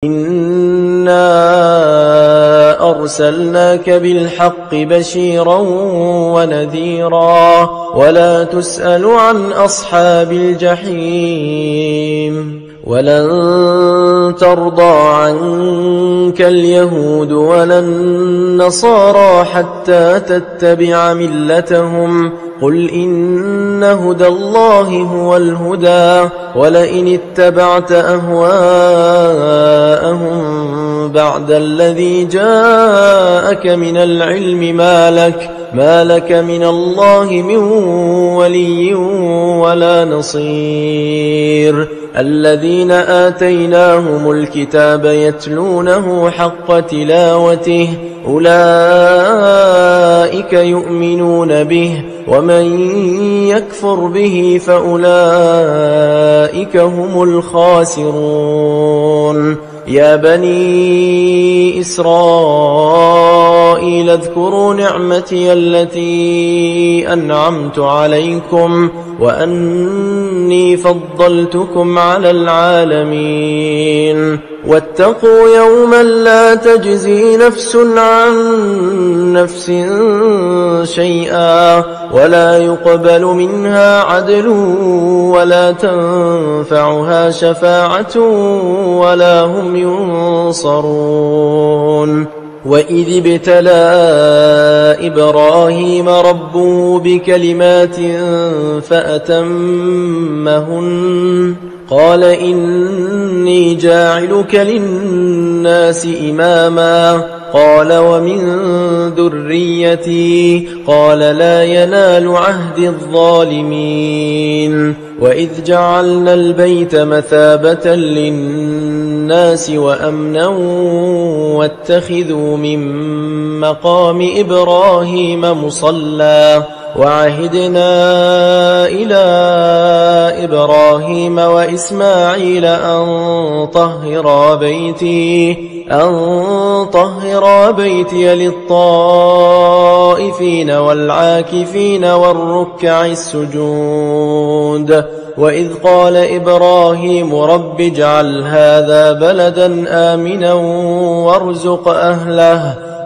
إنا أرسلناك بالحق بشيرا ونذيرا ولا تسأل عن أصحاب الجحيم ولن ترضى عنك اليهود ولا النصارى حتى تتبع ملتهم قل إن هدى الله هو الهدى ولئن اتبعت أهواءهم بعد الذي جاءك من العلم ما لك من الله من ولي ولا نصير الذين آتيناهم الكتاب يتلونه حق تلاوته أولئك يؤمنون به ومن يكفر به فأولئك هم الخاسرون يا بني إسرائيل اذكروا نعمتي التي أنعمت عليكم وأني فضلتكم على العالمين واتقوا يوما لا تجزي نفس عن نفس شيئا ولا يقبل منها عدل ولا تنفعها شفاعة ولا هم ينصرون وإذ ابتلى إبراهيم ربه بكلمات فأتمهن قال إني جاعلك للناس إماما قال ومن ذريتي قال لا ينال عهد الظالمين وإذ جعلنا البيت مثابة للناس وأمنا واتخذوا من مقام إبراهيم مصلى وعهدنا إلى إبراهيم وإسماعيل أن طهر بيتي للطائفين والعاكفين والركع السجود وإذ قال إبراهيم رب اجعل هذا بلدا آمنا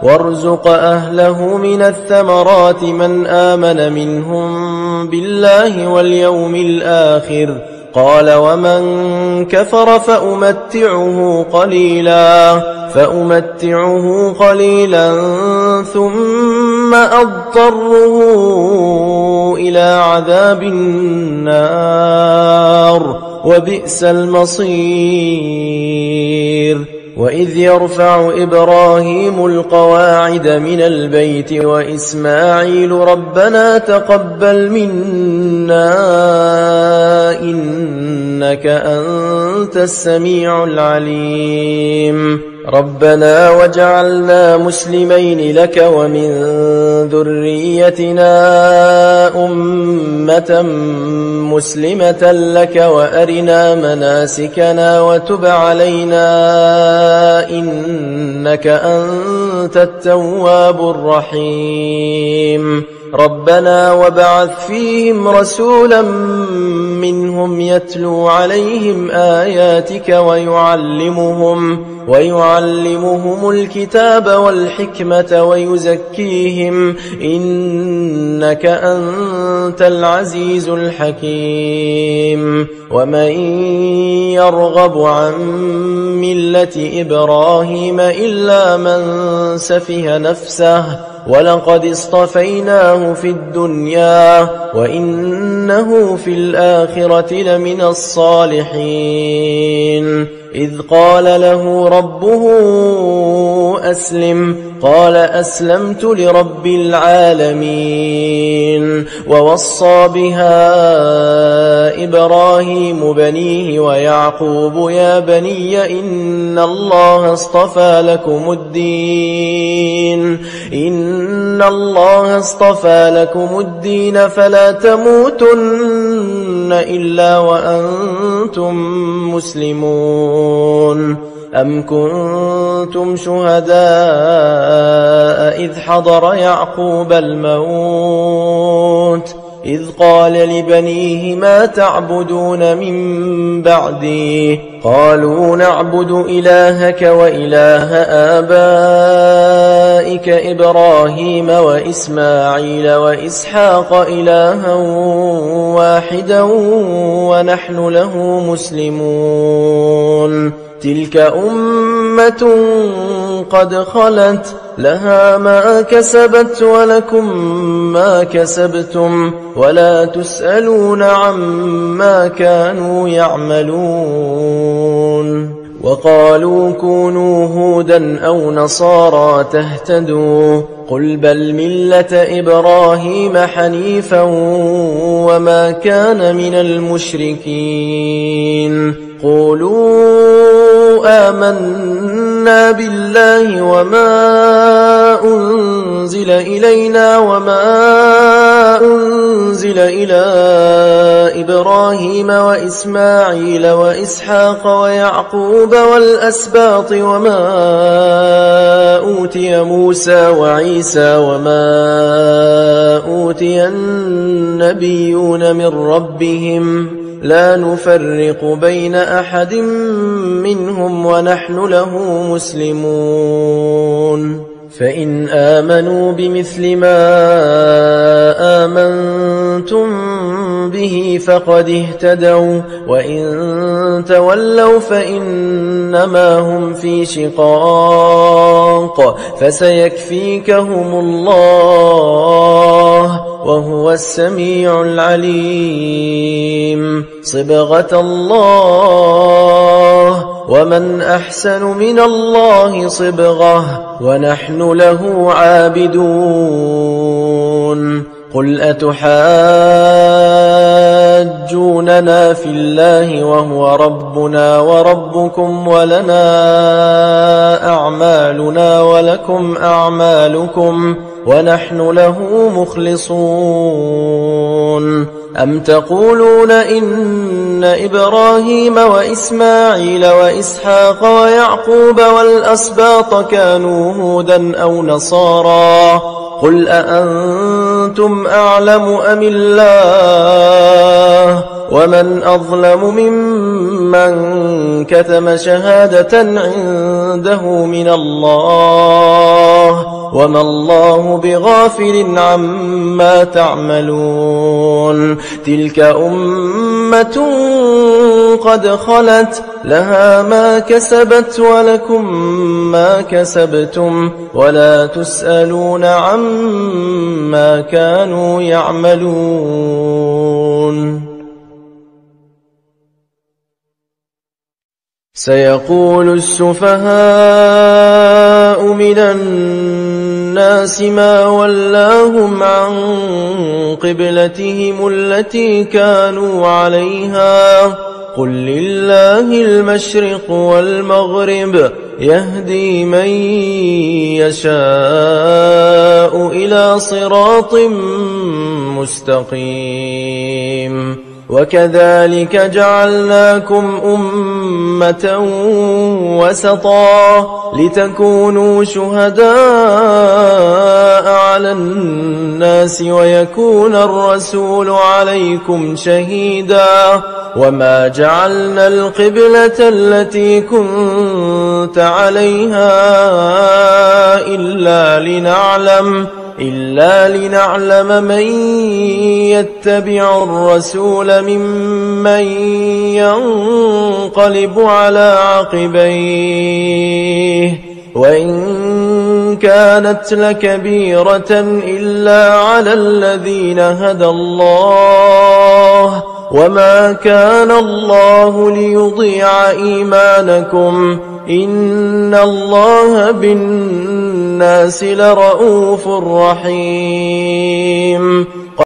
وارزق أهله من الثمرات من آمن منهم بالله واليوم الآخر قال ومن كفر فأمتعه قليلا ثم أضطره إلى عذاب النار وبئس المصير وإذ يرفع إبراهيم القواعد من البيت وإسماعيل ربنا تقبل منا إنك أنت السميع العليم ربنا وجعلنا مسلمين لك ومن ذريتنا أمة مسلمة لك وأرنا مناسكنا وتب علينا إنك أنت التواب الرحيم ربنا وابعث فيهم رسولا منهم يتلو عليهم آياتك ويعلمهم الكتاب والحكمة ويزكيهم إنك أنت العزيز الحكيم ومن يرغب عن ملة إبراهيم إلا من سفه نفسه ولقد اصطفيناه في الدنيا وإنه في الآخرة لمن الصالحين إذ قال له ربه أسلم قال أسلمت لرب العالمين ووصى بها إبراهيم بنيه ويعقوب يا بني إن الله اصطفى لكم الدين فلا تموتن إلا وأنتم مسلمون أم كنتم شهداء إذ حضر يعقوب الموت إذ قال لبنيه ما تعبدون من بعدي قالوا نعبد إلهك وإله آبائك إبراهيم وإسماعيل وإسحاق إلها واحدا ونحن له مسلمون تلك أمة قد خلت لها ما كسبت ولكم ما كسبتم ولا تسألون عما كانوا يعملون وقالوا كونوا هودا أو نصارى تهتدوا قل بل ملة إبراهيم حنيفا وما كان من المشركين قولوا آمنا بالله وما أنزل إلينا وما أنزل إلى إبراهيم وإسماعيل وإسحاق ويعقوب والأسباط وما أوتي موسى وعيسى وما أوتي النبيون من ربهم لا نفرق بين أحد منهم ونحن له مسلمون فإن آمنوا بمثل ما آمنتم به فقد اهتدوا وإن تولوا فإنما هم في شقاق فسيكفيكهم الله وهو السميع العليم صبغة الله ومن أحسن من الله صبغة ونحن له عابدون قل أتحاجوننا في الله وهو ربنا وربكم ولنا أعمالنا ولكم أعمالكم ونحن له مخلصون أم تقولون إن إبراهيم وإسماعيل وإسحاق ويعقوب والأسباط كانوا هودا أو نصارى قل أأنتم أعلم أم الله ومن أظلم ممن كتم شهادة عنده من الله وما الله بغافل عما تعملون تلك أمة قد خلت لها ما كسبت ولكم ما كسبتم ولا تسألون عما كانوا يعملون سيقول السفهاء من الناس ما ولاهم عن قبلتهم التي كانوا عليها قل لله المشرق والمغرب يهدي من يشاء إلى صراط مستقيم وكذلك جعلناكم أمة وسطا لتكونوا شهداء على الناس ويكون الرسول عليكم شهيدا وما جعلنا القبلة التي كنت عليها إلا لنعلم من يتبع الرسول ممن ينقلب على عقبيه وإن كانت لكبيرة إلا على الذين هدى الله وما كان الله ليضيع إيمانكم إن الله بالناس لرؤوف رحيم